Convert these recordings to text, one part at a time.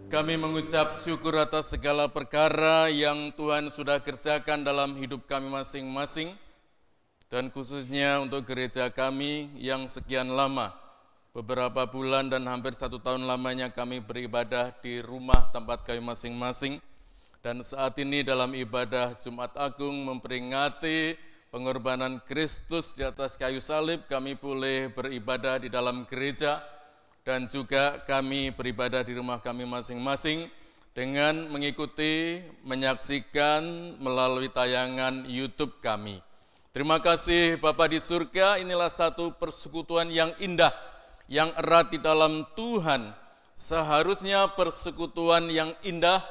Kami mengucap syukur atas segala perkara yang Tuhan sudah kerjakan dalam hidup kami masing-masing, dan khususnya untuk gereja kami yang sekian lama, beberapa bulan dan hampir 1 tahun lamanya kami beribadah di rumah tempat kami masing-masing. Dan saat ini dalam ibadah Jumat Agung memperingati pengorbanan Kristus di atas kayu salib, kami boleh beribadah di dalam gereja, dan juga kami beribadah di rumah kami masing-masing dengan mengikuti, menyaksikan melalui tayangan YouTube kami. Terima kasih Bapa di surga, inilah satu persekutuan yang indah, yang erat di dalam Tuhan. Seharusnya persekutuan yang indah,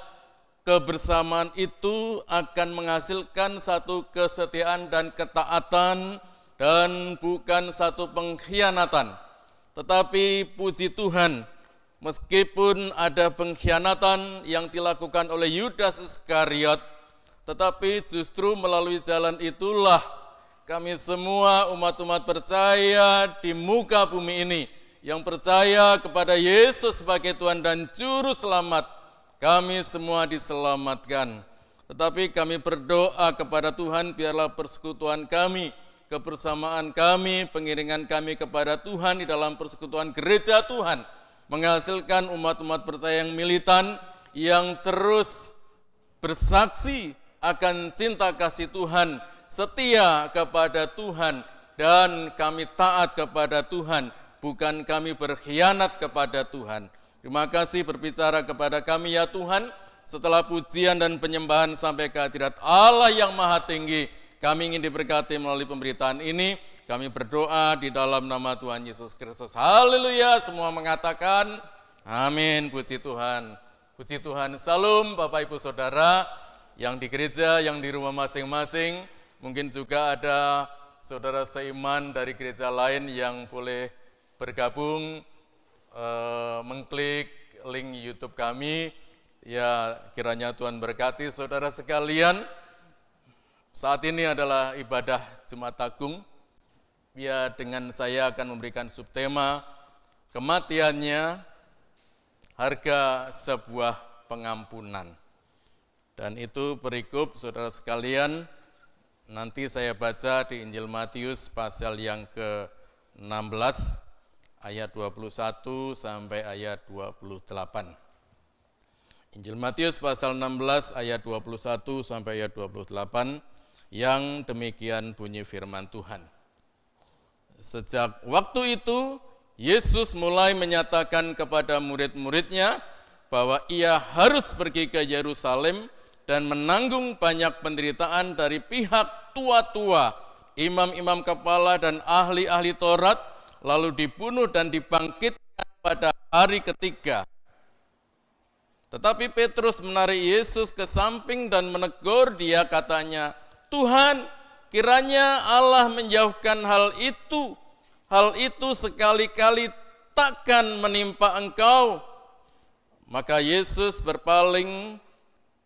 kebersamaan itu akan menghasilkan satu kesetiaan dan ketaatan dan bukan satu pengkhianatan. Tetapi puji Tuhan, meskipun ada pengkhianatan yang dilakukan oleh Yudas Iskariot, tetapi justru melalui jalan itulah kami semua umat-umat percaya di muka bumi ini, yang percaya kepada Yesus sebagai Tuhan dan Juru Selamat, kami semua diselamatkan. Tetapi kami berdoa kepada Tuhan, biarlah persekutuan kami, kebersamaan kami, pengiringan kami kepada Tuhan di dalam persekutuan gereja Tuhan menghasilkan umat-umat percaya yang militan, yang terus bersaksi akan cinta kasih Tuhan, setia kepada Tuhan, dan kami taat kepada Tuhan, bukan kami berkhianat kepada Tuhan. Terima kasih berbicara kepada kami ya Tuhan. Setelah pujian dan penyembahan sampai ke hadirat Allah yang maha tinggi, kami ingin diberkati melalui pemberitaan ini. Kami berdoa di dalam nama Tuhan Yesus Kristus. Haleluya, semua mengatakan amin. Puji Tuhan. Puji Tuhan. Salam Bapak Ibu Saudara yang di gereja, yang di rumah masing-masing. Mungkin juga ada saudara seiman dari gereja lain yang boleh bergabung, mengklik link YouTube kami. Ya, kiranya Tuhan berkati saudara sekalian. Saat ini adalah ibadah Jumat Agung. Ya, dengan saya akan memberikan subtema kematiannya harga sebuah pengampunan. Dan itu perikop saudara sekalian, nanti saya baca di Injil Matius pasal yang ke-16 ayat 21 sampai ayat 28. Injil Matius pasal 16 ayat 21 sampai ayat 28. Yang demikian bunyi firman Tuhan. Sejak waktu itu, Yesus mulai menyatakan kepada murid-muridnya bahwa ia harus pergi ke Yerusalem dan menanggung banyak penderitaan dari pihak tua-tua, imam-imam kepala dan ahli-ahli Taurat, lalu dibunuh dan dibangkitkan pada hari ketiga. Tetapi Petrus menarik Yesus ke samping dan menegur dia, katanya, Tuhan, kiranya Allah menjauhkan hal itu sekali-kali takkan menimpa engkau. Maka Yesus berpaling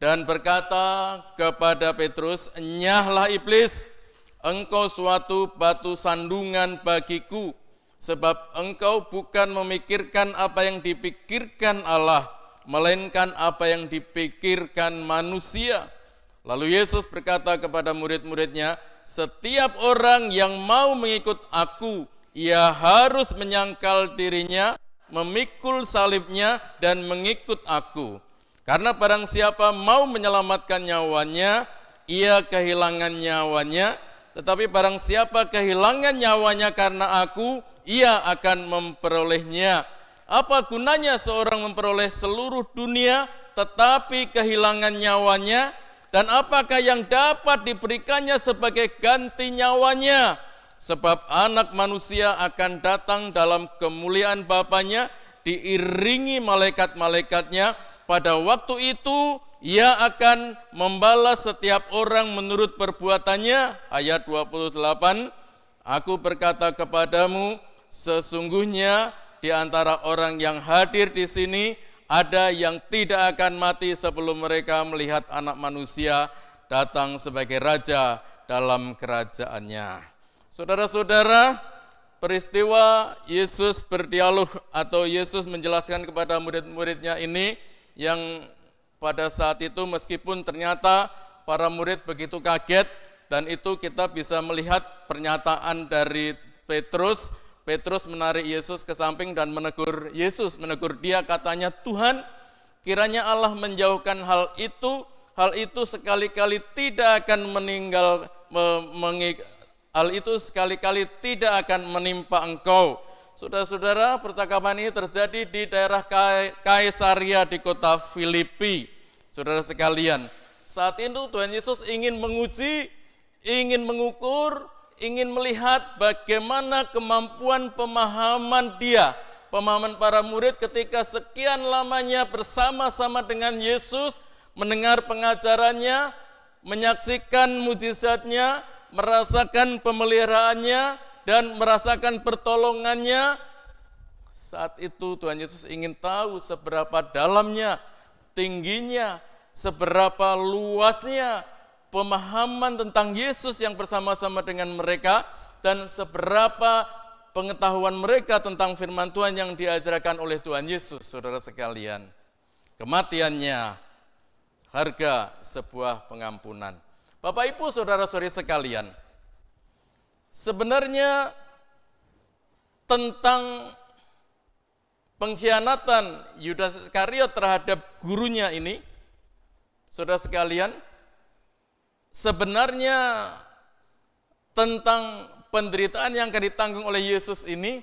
dan berkata kepada Petrus, enyahlah iblis, engkau suatu batu sandungan bagiku, sebab engkau bukan memikirkan apa yang dipikirkan Allah, melainkan apa yang dipikirkan manusia. Lalu Yesus berkata kepada murid-muridnya, setiap orang yang mau mengikut aku, ia harus menyangkal dirinya, memikul salibnya, dan mengikut aku. Karena barang siapa mau menyelamatkan nyawanya, ia kehilangan nyawanya. Tetapi barang siapa kehilangan nyawanya karena aku, ia akan memperolehnya. Apa gunanya seorang memperoleh seluruh dunia, tetapi kehilangan nyawanya? Dan apakah yang dapat diberikannya sebagai ganti nyawanya? Sebab anak manusia akan datang dalam kemuliaan Bapanya, diiringi malaikat-malaikatnya. Pada waktu itu ia akan membalas setiap orang menurut perbuatannya. Ayat 28, aku berkata kepadamu, sesungguhnya di antara orang yang hadir di sini, ada yang tidak akan mati sebelum mereka melihat anak manusia datang sebagai raja dalam kerajaannya. Saudara-saudara, peristiwa Yesus berdialog atau Yesus menjelaskan kepada murid-muridnya ini yang pada saat itu meskipun ternyata para murid begitu kaget, dan itu kita bisa melihat pernyataan dari Petrus. Petrus menarik Yesus ke samping dan menegur Yesus, menegur dia, katanya, "Tuhan, kiranya Allah menjauhkan hal itu sekali-kali tidak akan hal itu sekali-kali tidak akan menimpa engkau." Saudara-saudara, percakapan ini terjadi di daerah Kaisaria di kota Filipi. Saudara sekalian, saat itu Tuhan Yesus ingin menguji, ingin mengukur, ingin melihat bagaimana kemampuan pemahaman pemahaman para murid ketika sekian lamanya bersama-sama dengan Yesus, mendengar pengajarannya, menyaksikan mujizatnya, merasakan pemeliharaannya, dan merasakan pertolongannya. Saat itu Tuhan Yesus ingin tahu seberapa dalamnya, tingginya, seberapa luasnya pemahaman tentang Yesus yang bersama-sama dengan mereka, dan seberapa pengetahuan mereka tentang firman Tuhan yang diajarkan oleh Tuhan Yesus. Saudara sekalian, kematiannya harga sebuah pengampunan. Bapak Ibu, saudara-saudari sekalian, sebenarnya tentang pengkhianatan Yudas Iskariot terhadap gurunya ini, saudara sekalian, sebenarnya tentang penderitaan yang akan ditanggung oleh Yesus ini,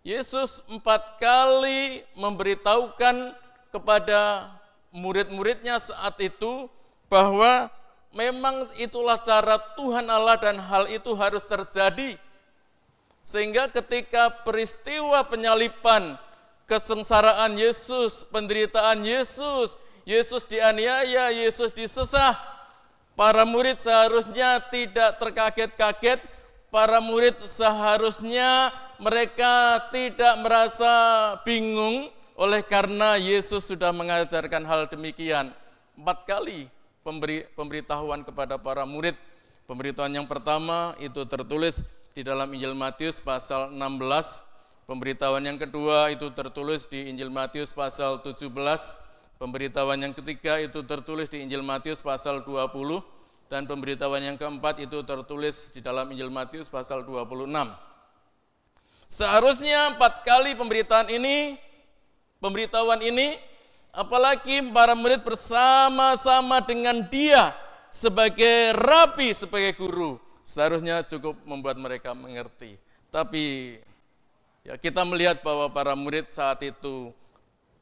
Yesus 4 kali memberitahukan kepada murid-muridnya saat itu bahwa memang itulah cara Tuhan Allah dan hal itu harus terjadi. Sehingga ketika peristiwa penyaliban, kesengsaraan Yesus, penderitaan Yesus, Yesus dianiaya, Yesus disesah, para murid seharusnya tidak terkaget-kaget, para murid seharusnya mereka tidak merasa bingung oleh karena Yesus sudah mengajarkan hal demikian. 4 kali pemberitahuan kepada para murid. Pemberitahuan yang pertama itu tertulis di dalam Injil Matius pasal 16. Pemberitahuan yang kedua itu tertulis di Injil Matius pasal 17. Pemberitahuan yang ketiga itu tertulis di Injil Matius pasal 20. Dan pemberitahuan yang keempat itu tertulis di dalam Injil Matius pasal 26. Seharusnya 4 kali pemberitahuan ini, apalagi para murid bersama-sama dengan dia sebagai rabi, sebagai guru, seharusnya cukup membuat mereka mengerti. Tapi ya, kita melihat bahwa para murid saat itu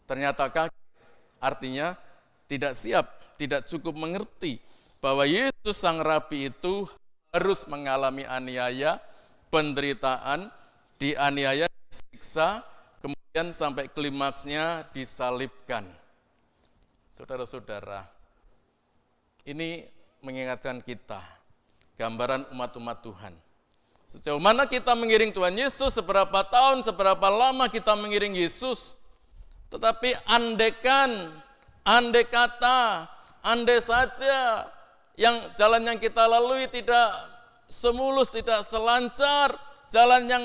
ternyata kaget, artinya tidak siap, tidak cukup mengerti bahwa Yesus sang rabi itu harus mengalami aniaya, penderitaan, dianiaya, disiksa, kemudian sampai klimaksnya disalibkan. Saudara-saudara, ini mengingatkan kita gambaran umat-umat Tuhan. Sejauh mana kita mengiring Tuhan Yesus, seberapa tahun, seberapa lama kita mengiring Yesus. Tetapi andai saja jalan yang kita lalui tidak semulus, tidak selancar, jalan yang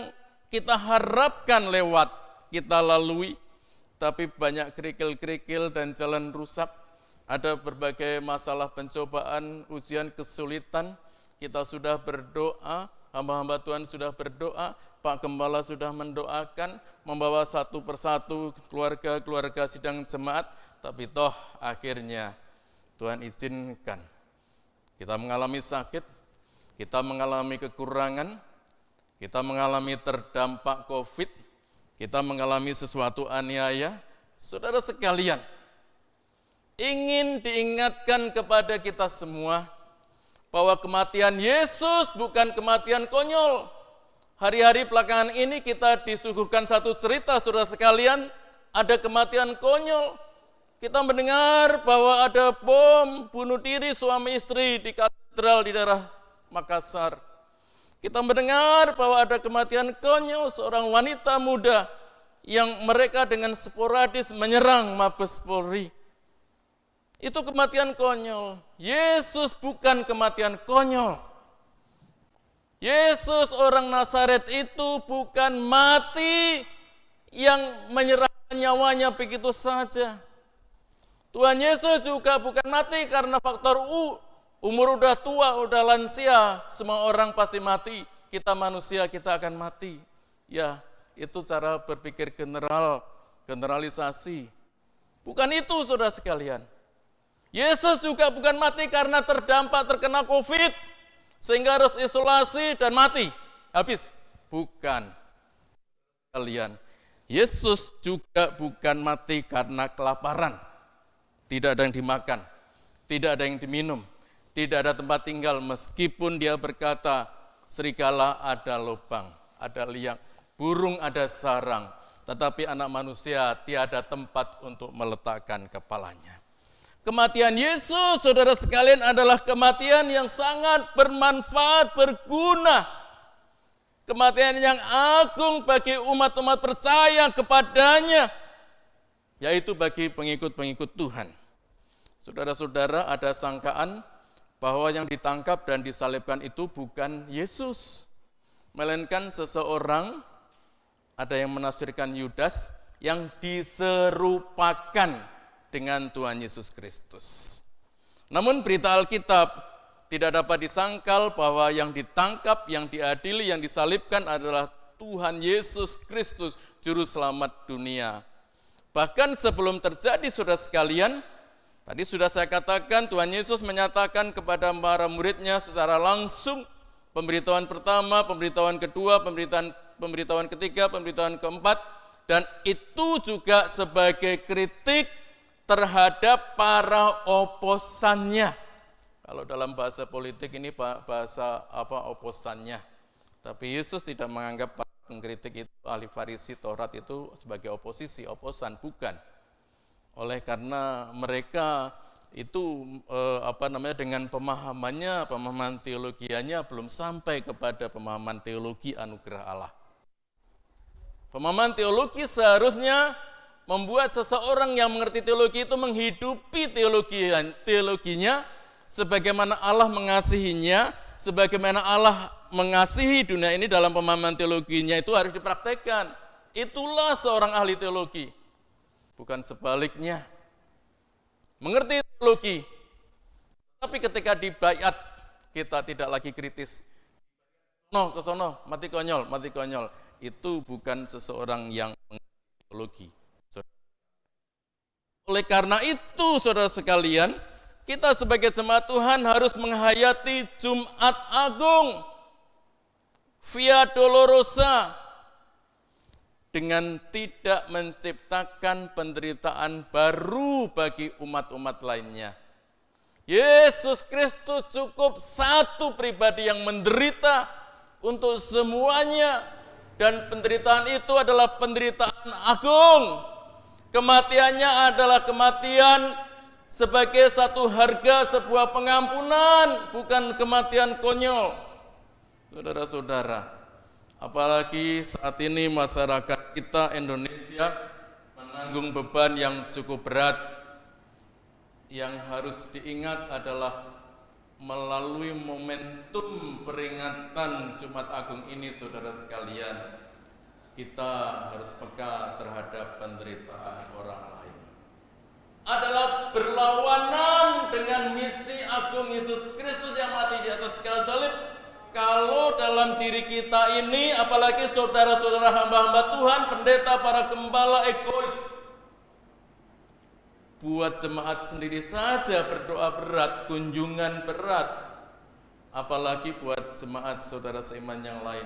kita harapkan lewat kita lalui, tapi banyak kerikil-kerikil dan jalan rusak, ada berbagai masalah, pencobaan, ujian, kesulitan. Kita sudah berdoa, hamba-hamba Tuhan sudah berdoa, Pak Gembala sudah mendoakan, membawa satu persatu keluarga-keluarga sidang jemaat, tapi toh akhirnya Tuhan izinkan kita mengalami sakit, kita mengalami kekurangan, kita mengalami terdampak COVID, kita mengalami sesuatu aniaya. Saudara sekalian, ingin diingatkan kepada kita semua bahwa kematian Yesus bukan kematian konyol. Hari-hari belakangan ini kita disuguhkan satu cerita, saudara sekalian, ada kematian konyol. Kita mendengar bahwa ada bom bunuh diri suami istri di katedral di daerah Makassar. Kita mendengar bahwa ada kematian konyol seorang wanita muda yang mereka dengan sporadis menyerang Mabes Polri. Itu kematian konyol. Yesus bukan kematian konyol. Yesus orang Nazaret itu bukan mati yang menyerahkan nyawanya begitu saja. Tuhan Yesus juga bukan mati karena faktor umur udah tua, udah lansia, semua orang pasti mati. Kita manusia, kita akan mati. Ya, itu cara berpikir generalisasi. Bukan itu, saudara sekalian. Yesus juga bukan mati karena terdampak terkena COVID, sehingga harus isolasi dan mati. Habis. Bukan. Kalian. Yesus juga bukan mati karena kelaparan. Tidak ada yang dimakan, tidak ada yang diminum, tidak ada tempat tinggal, meskipun dia berkata, serigala ada lubang, ada liang, burung ada sarang, tetapi anak manusia tiada tempat untuk meletakkan kepalanya. Kematian Yesus, saudara sekalian, adalah kematian yang sangat bermanfaat, berguna. Kematian yang agung bagi umat-umat percaya kepadanya, yaitu bagi pengikut-pengikut Tuhan. Saudara-saudara, ada sangkaan bahwa yang ditangkap dan disalibkan itu bukan Yesus, melainkan seseorang, ada yang menafsirkan Yudas, yang diserupakan dengan Tuhan Yesus Kristus. Namun berita Alkitab tidak dapat disangkal bahwa yang ditangkap, yang diadili, yang disalibkan adalah Tuhan Yesus Kristus, Juru Selamat dunia. Bahkan sebelum terjadi, saudara sekalian, tadi sudah saya katakan, Tuhan Yesus menyatakan kepada para muridnya secara langsung, pemberitahuan pertama, pemberitahuan kedua, pemberitahuan ketiga, pemberitahuan keempat, dan itu juga sebagai kritik terhadap para oposannya. Kalau dalam bahasa politik ini bahasa oposannya. Tapi Yesus tidak menganggap pengkritik itu, ahli Farisi, Taurat itu sebagai oposisi, oposan, bukan. Oleh karena mereka itu dengan pemahaman teologianya belum sampai kepada pemahaman teologi anugerah Allah. Pemahaman teologi seharusnya membuat seseorang yang mengerti teologi itu menghidupi teologinya sebagaimana Allah mengasihinya, sebagaimana Allah mengasihi dunia ini. Dalam pemahaman teologinya itu harus dipraktekkan. Itulah seorang ahli teologi, bukan sebaliknya. Mengerti teologi, tapi ketika dibayat kita tidak lagi kritis. No, ke sono, mati konyol, mati konyol. Itu bukan seseorang yang mengerti teologi. Oleh karena itu, saudara sekalian, kita sebagai jemaat Tuhan harus menghayati Jumat Agung, Via Dolorosa, dengan tidak menciptakan penderitaan baru bagi umat-umat lainnya. Yesus Kristus cukup satu pribadi yang menderita untuk semuanya, dan penderitaan itu adalah penderitaan agung. Kematiannya adalah kematian sebagai satu harga sebuah pengampunan, bukan kematian konyol. Saudara-saudara, apalagi saat ini masyarakat kita Indonesia menanggung beban yang cukup berat. Yang harus diingat adalah melalui momentum peringatan Jumat Agung ini, saudara sekalian, kita harus peka terhadap penderitaan orang lain. Adalah berlawanan dengan misi agung Yesus Kristus yang mati di atas kayu salib. Kalau dalam diri kita ini, apalagi saudara-saudara hamba-hamba Tuhan, pendeta, para gembala egois, buat jemaat sendiri saja berdoa berat, kunjungan berat, apalagi buat jemaat saudara seiman yang lain.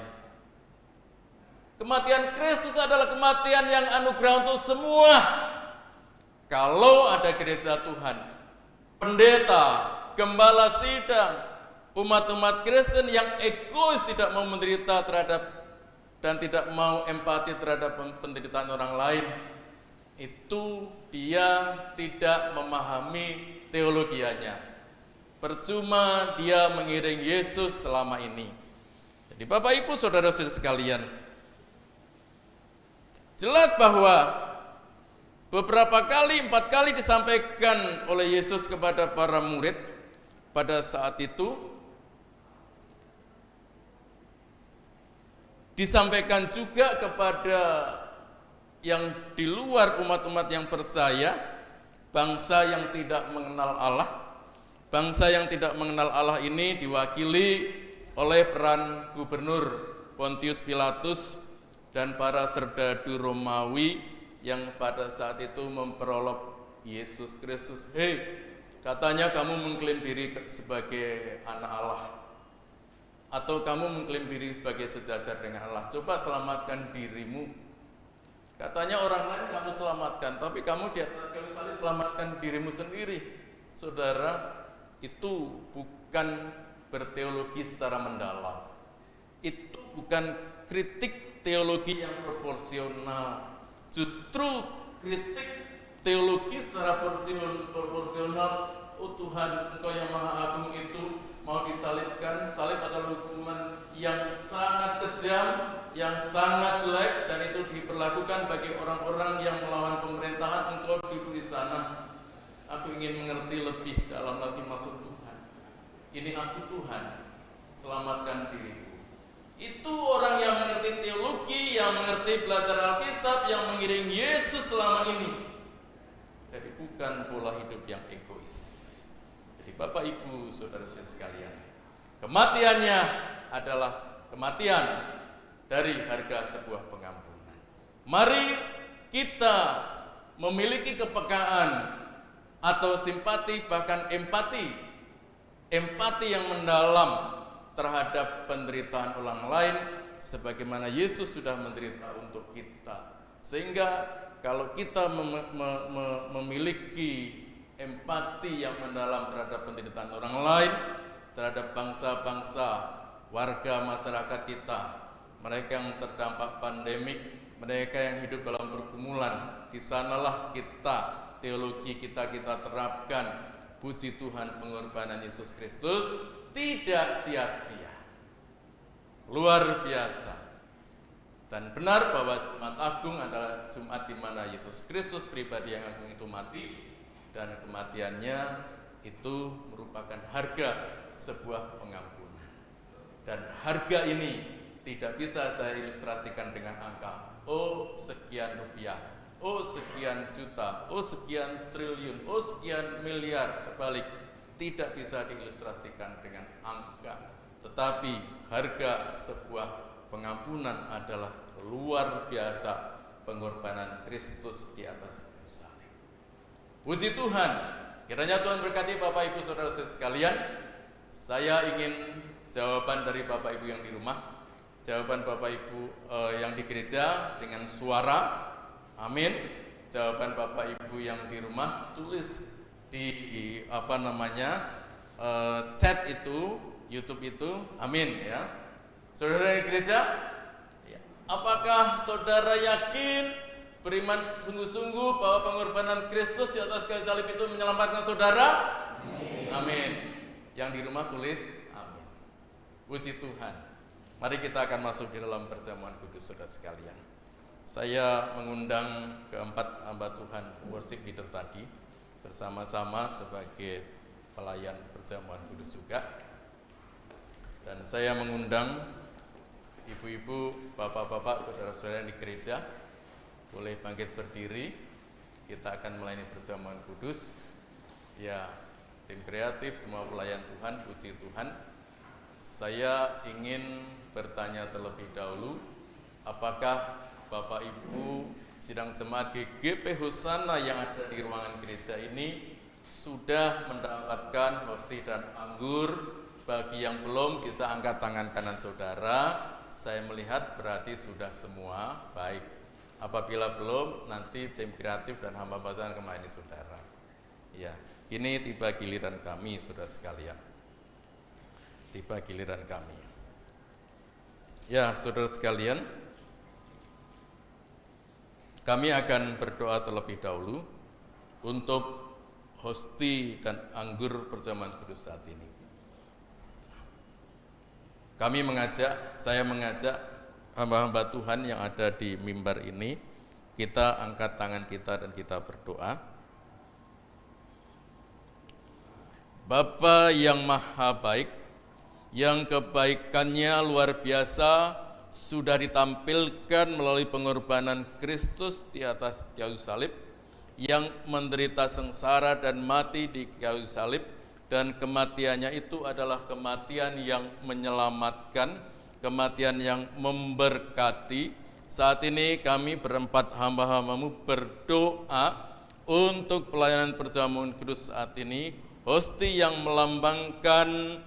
Kematian Kristus adalah kematian yang anugerah untuk semua. Kalau ada gereja Tuhan, pendeta, gembala sidang, umat-umat Kristen yang egois, tidak mau menderita terhadap dan tidak mau empati terhadap penderitaan orang lain, itu dia tidak memahami teologianya. Percuma dia mengiring Yesus selama ini. Jadi Bapak Ibu saudara-saudara sekalian, jelas bahwa beberapa kali, 4 kali disampaikan oleh Yesus kepada para murid pada saat itu, disampaikan juga kepada yang di luar umat-umat yang percaya, bangsa yang tidak mengenal Allah. Bangsa yang tidak mengenal Allah ini diwakili oleh peran gubernur Pontius Pilatus dan para serdadu Romawi yang pada saat itu memperolok Yesus Kristus. Hei, katanya kamu mengklaim diri sebagai anak Allah, atau kamu mengklaim diri sebagai sejajar dengan Allah. Coba selamatkan dirimu. Katanya orang lain kamu selamatkan, tapi kamu di atas kayu salib selamatkan dirimu sendiri. Saudara, itu bukan berteologi secara mendalam. Itu bukan kritik teologi yang proporsional. Justru kritik teologi secara proporsional. Oh Tuhan, Engkau yang Maha Agung itu mau disalibkan. Salib adalah hukuman yang sangat kejam, yang sangat jelek, dan itu diperlakukan bagi orang-orang yang melawan pemerintahan. Engkau diberi sana. Aku ingin mengerti lebih dalam lagi maksud Tuhan. Ini aku Tuhan, selamatkan diriku. Itu orang yang mengerti teologi, yang mengerti belajar Alkitab, yang mengiring Yesus selama ini. Jadi bukan pola hidup yang egois. Jadi Bapak Ibu saudara-saudara sekalian, kematiannya adalah kematian dari harga sebuah pengampunan. Mari kita memiliki kepekaan atau simpati, bahkan empati yang mendalam terhadap penderitaan orang lain, sebagaimana Yesus sudah menderita untuk kita. Sehingga kalau kita memiliki empati yang mendalam terhadap penderitaan orang lain, terhadap bangsa-bangsa, warga masyarakat kita, mereka yang terdampak pandemik, mereka yang hidup dalam pergumulan, di sanalah kita teologi kita terapkan. Puji Tuhan, pengorbanan Yesus Kristus tidak sia-sia, luar biasa. Dan benar bahwa Jumat Agung adalah Jumat di mana Yesus Kristus pribadi yang agung itu mati, dan kematiannya itu merupakan harga sebuah pengampunan. Dan harga ini tidak bisa saya ilustrasikan dengan angka, oh sekian rupiah, oh sekian juta, oh sekian triliun, oh sekian miliar, terbalik. Tidak bisa diilustrasikan dengan angka. Tetapi harga sebuah pengampunan adalah luar biasa, pengorbanan Kristus di atas kayu salib. Puji Tuhan. Kiranya Tuhan berkati Bapak Ibu saudara-saudara sekalian. Saya ingin jawaban dari Bapak Ibu yang di rumah, jawaban Bapak Ibu yang di gereja dengan suara. Amin. Jawaban Bapak Ibu yang di rumah tulis di chat itu, YouTube itu. Amin ya. Saudara di gereja, apakah saudara yakin, beriman sungguh-sungguh bahwa pengorbanan Kristus di atas kayu salib itu menyelamatkan saudara? Amin. Amin. Yang di rumah tulis amin. Puji Tuhan. Mari kita akan masuk di dalam perjamuan kudus saudara sekalian. Saya mengundang keempat hamba Tuhan worship leader tadi bersama-sama sebagai pelayan perjamuan kudus juga. Dan saya mengundang ibu-ibu, bapak-bapak, saudara-saudara di gereja boleh bangkit berdiri. Kita akan melayani perjamuan kudus. Ya, tim kreatif, semua pelayan Tuhan, puji Tuhan. Saya ingin bertanya terlebih dahulu, apakah Bapak Ibu sidang jemaat GGP Hosana yang ada di ruangan gereja ini sudah mendapatkan hostia dan anggur? Bagi yang belum, bisa angkat tangan kanan saudara. Saya melihat berarti sudah semua baik. Apabila belum, nanti tim kreatif dan hamba Tuhan akan melayani saudara. Ya, kini tiba giliran kami, saudara sekalian. Tiba giliran kami. Ya, saudara sekalian, kami akan berdoa terlebih dahulu untuk hostia dan anggur perjamuan kudus saat ini. Saya mengajak hamba-hamba Tuhan yang ada di mimbar ini, kita angkat tangan kita dan kita berdoa. Bapa yang maha baik, yang kebaikannya luar biasa, sudah ditampilkan melalui pengorbanan Kristus di atas kayu salib, yang menderita sengsara dan mati di kayu salib, dan kematiannya itu adalah kematian yang menyelamatkan, kematian yang memberkati. Saat ini kami berempat hamba-hambamu berdoa untuk pelayanan perjamuan kudus saat ini. Hosti yang melambangkan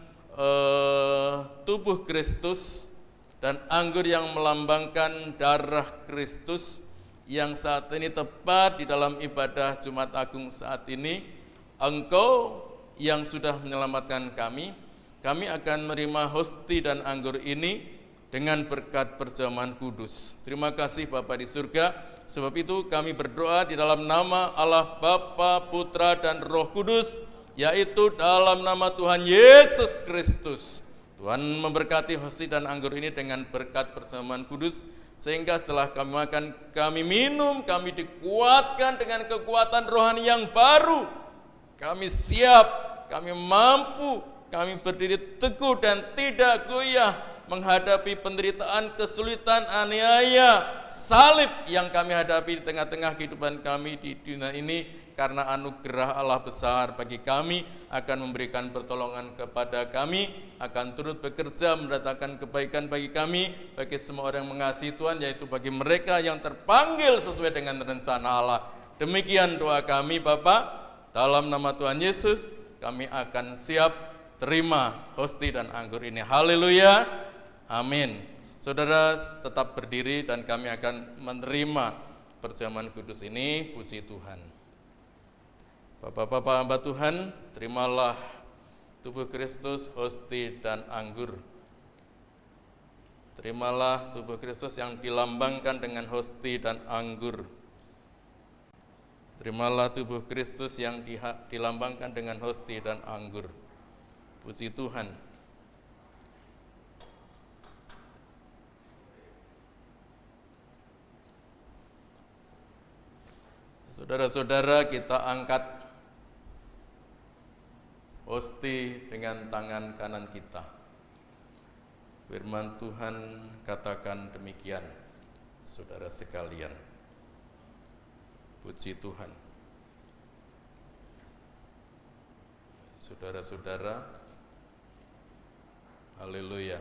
tubuh Kristus dan anggur yang melambangkan darah Kristus yang saat ini tepat di dalam ibadah Jumat Agung saat ini. Engkau yang sudah menyelamatkan kami akan menerima hosti dan anggur ini dengan berkat perjamuan kudus. Terima kasih Bapa di surga, sebab itu kami berdoa di dalam nama Allah Bapa, Putra, dan Roh Kudus, yaitu dalam nama Tuhan Yesus Kristus. Tuhan memberkati hosti dan anggur ini dengan berkat perjamuan kudus, sehingga setelah kami makan, kami minum, kami dikuatkan dengan kekuatan rohani yang baru. Kami siap, kami mampu, kami berdiri teguh dan tidak goyah menghadapi penderitaan, kesulitan, aniaya, salib yang kami hadapi di tengah-tengah kehidupan kami di dunia ini. Karena anugerah Allah besar bagi kami, akan memberikan pertolongan kepada kami, akan turut bekerja mendatangkan kebaikan bagi kami, bagi semua orang yang mengasihi Tuhan, yaitu bagi mereka yang terpanggil sesuai dengan rencana Allah. Demikian doa kami Bapa, dalam nama Tuhan Yesus kami akan siap terima hosti dan anggur ini. Haleluya, amin. Saudara tetap berdiri dan kami akan menerima perjamuan kudus ini. Puji Tuhan. Bapak-bapak hamba Tuhan, terimalah tubuh Kristus, hosti dan anggur. Terimalah tubuh Kristus yang dilambangkan dengan hosti dan anggur. Terimalah tubuh Kristus yang dilambangkan dengan hosti dan anggur. Puji Tuhan. Saudara-saudara, kita angkat hosti dengan tangan kanan kita. Firman Tuhan katakan demikian, saudara sekalian. Puji Tuhan. Saudara-saudara, haleluya.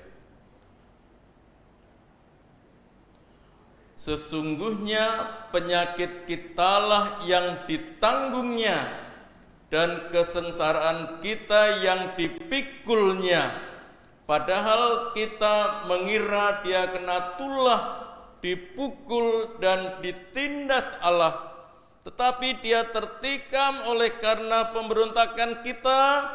Sesungguhnya penyakit kitalah yang ditanggungnya, dan kesengsaraan kita yang dipikulnya. Padahal kita mengira dia kena tulah, dipukul dan ditindas Allah. Tetapi dia tertikam oleh karena pemberontakan kita,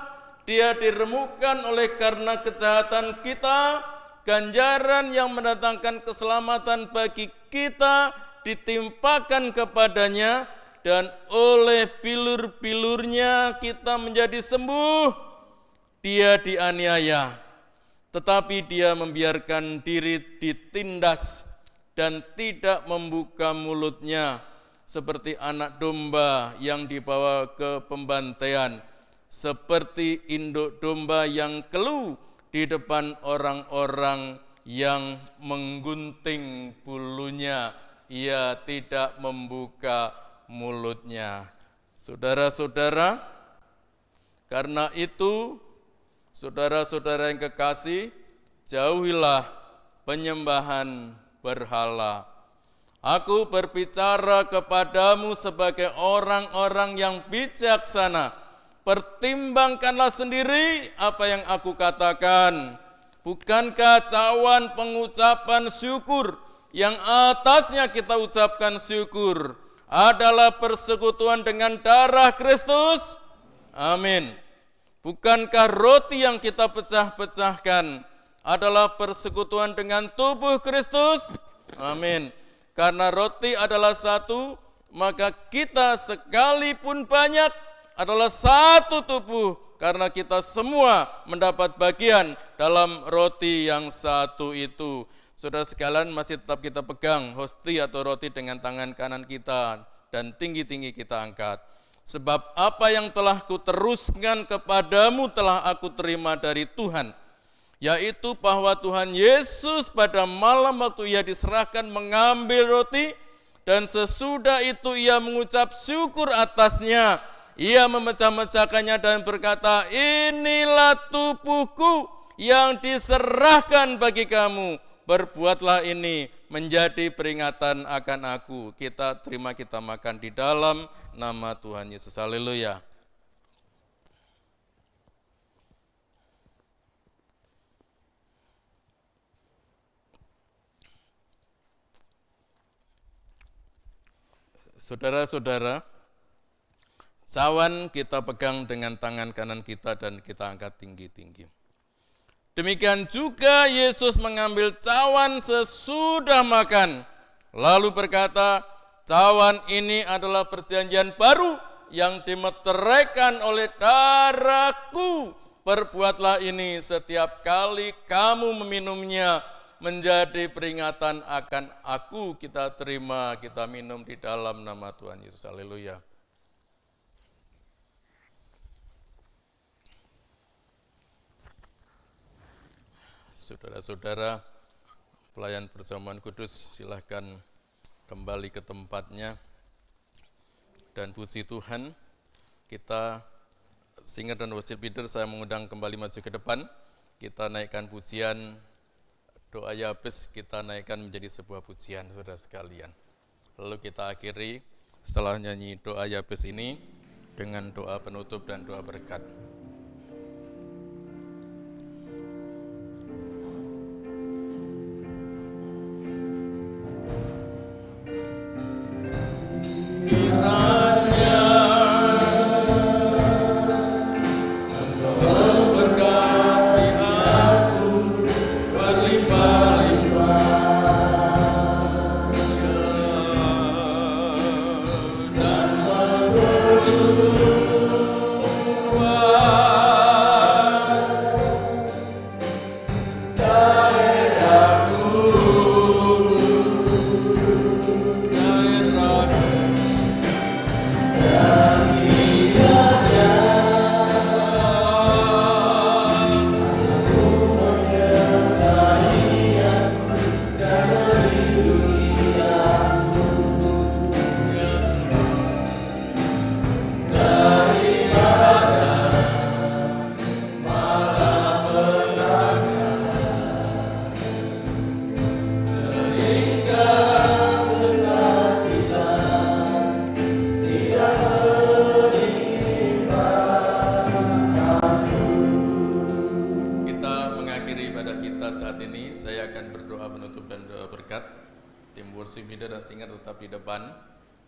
dia diremukkan oleh karena kejahatan kita, ganjaran yang mendatangkan keselamatan bagi kita ditimpakan kepadanya, dan oleh pilur-pilurnya kita menjadi sembuh. Dia dianiaya, tetapi dia membiarkan diri ditindas dan tidak membuka mulutnya, seperti anak domba yang dibawa ke pembantaian, seperti induk domba yang keluh di depan orang-orang yang menggunting bulunya, ia tidak membuka mulutnya. Saudara-saudara, karena itu, saudara-saudara yang kekasih, jauhilah penyembahan berhala. Aku berbicara kepadamu sebagai orang-orang yang bijaksana. Pertimbangkanlah sendiri apa yang aku katakan. Bukankah cawan pengucapan syukur yang atasnya kita ucapkan syukur adalah persekutuan dengan darah Kristus? Amin. Bukankah roti yang kita pecah-pecahkan adalah persekutuan dengan tubuh Kristus? Amin. Karena roti adalah satu, maka kita sekalipun banyak adalah satu tubuh, karena kita semua mendapat bagian dalam roti yang satu itu. Saudara sekalian, masih tetap kita pegang hosti atau roti dengan tangan kanan kita dan tinggi-tinggi kita angkat. Sebab apa yang telah kuteruskan kepadamu telah aku terima dari Tuhan, yaitu bahwa Tuhan Yesus pada malam waktu ia diserahkan mengambil roti, dan sesudah itu ia mengucap syukur atasnya. Ia memecah-mecahkannya dan berkata, inilah tubuhku yang diserahkan bagi kamu. Berbuatlah ini menjadi peringatan akan aku. Kita terima, kita makan di dalam nama Tuhan Yesus. Haleluya. Saudara-saudara, cawan kita pegang dengan tangan kanan kita dan kita angkat tinggi-tinggi. Demikian juga Yesus mengambil cawan sesudah makan, lalu berkata, cawan ini adalah perjanjian baru yang dimeteraikan oleh darahku. Perbuatlah ini setiap kali kamu meminumnya, menjadi peringatan akan aku. Kita terima, kita minum di dalam nama Tuhan Yesus. Haleluya. Saudara-saudara, pelayan perjamuan kudus silahkan kembali ke tempatnya. Dan puji Tuhan, kita singer dan worship leader saya mengundang kembali maju ke depan. Kita naikkan pujian doa Yabes, kita naikkan menjadi sebuah pujian, saudara sekalian. Lalu kita akhiri setelah nyanyi doa Yabes ini dengan doa penutup dan doa berkat.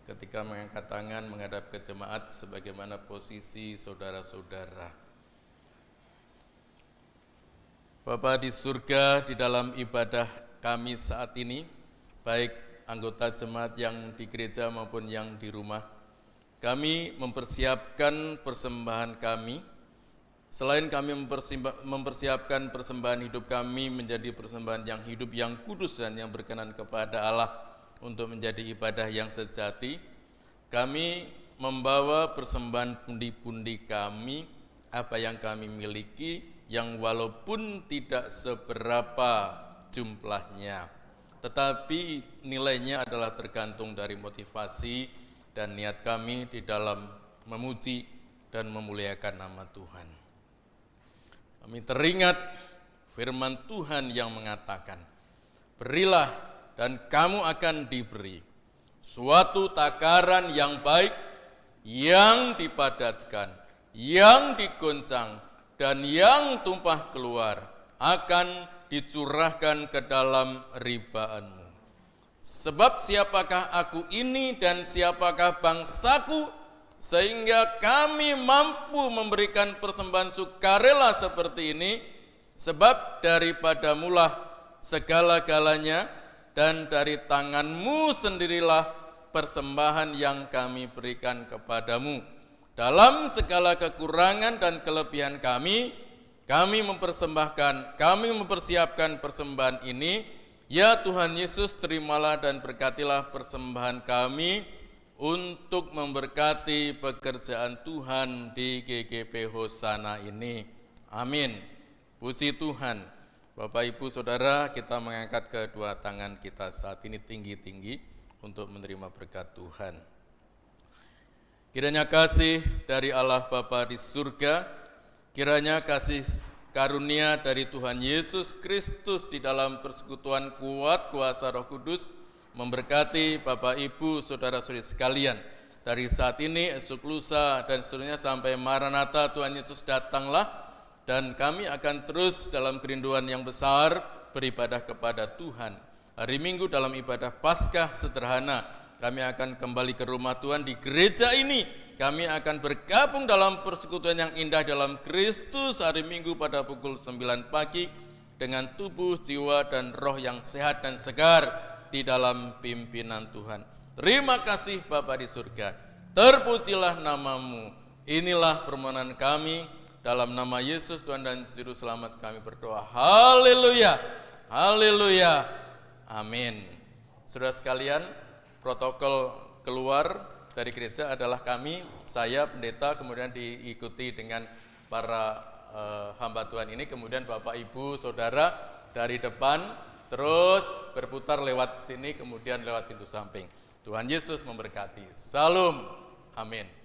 Ketika mengangkat tangan menghadap ke jemaat sebagaimana posisi saudara-saudara. Bapa di surga, di dalam ibadah kami saat ini, baik anggota jemaat yang di gereja maupun yang di rumah, kami mempersiapkan persembahan kami. Selain kami mempersiapkan persembahan hidup kami menjadi persembahan yang hidup, yang kudus dan yang berkenan kepada Allah untuk menjadi ibadah yang sejati, kami membawa persembahan pundi-pundi kami, apa yang kami miliki, yang walaupun tidak seberapa jumlahnya, tetapi nilainya adalah tergantung dari motivasi dan niat kami di dalam memuji dan memuliakan nama Tuhan. Kami teringat firman Tuhan yang mengatakan, berilah dan kamu akan diberi suatu takaran yang baik, yang dipadatkan, yang digoncang, dan yang tumpah keluar, akan dicurahkan ke dalam ribaanmu. Sebab siapakah aku ini dan siapakah bangsaku, sehingga kami mampu memberikan persembahan sukarela seperti ini, sebab daripadamulah segala-galanya, dan dari tanganmu sendirilah persembahan yang kami berikan kepadamu. Dalam segala kekurangan dan kelebihan kami mempersiapkan persembahan ini. Ya Tuhan Yesus, terimalah dan berkatilah persembahan kami untuk memberkati pekerjaan Tuhan di GKP Hosana ini. Amin. Puji Tuhan. Bapak, Ibu, Saudara, kita mengangkat kedua tangan kita saat ini tinggi-tinggi untuk menerima berkat Tuhan. Kiranya kasih dari Allah Bapa di surga, kiranya kasih karunia dari Tuhan Yesus Kristus di dalam persekutuan kuat kuasa Roh Kudus memberkati Bapak, Ibu, saudara-saudari sekalian. Dari saat ini, esok lusa, dan seterusnya sampai Maranatha, Tuhan Yesus datanglah, dan kami akan terus dalam kerinduan yang besar beribadah kepada Tuhan. Hari Minggu dalam ibadah Paskah sederhana, kami akan kembali ke rumah Tuhan di gereja ini. Kami akan bergabung dalam persekutuan yang indah dalam Kristus hari Minggu pada pukul 9 pagi dengan tubuh, jiwa, dan roh yang sehat dan segar di dalam pimpinan Tuhan. Terima kasih Bapa di surga, terpujilah namamu. Inilah permohonan kami dalam nama Yesus Tuhan dan Juru Selamat kami berdoa. Haleluya, haleluya, amin. Saudara sekalian, protokol keluar dari gereja adalah kami, saya pendeta, kemudian diikuti dengan para hamba Tuhan ini, kemudian Bapak, Ibu, Saudara dari depan, terus berputar lewat sini, kemudian lewat pintu samping. Tuhan Yesus memberkati. Salam, amin.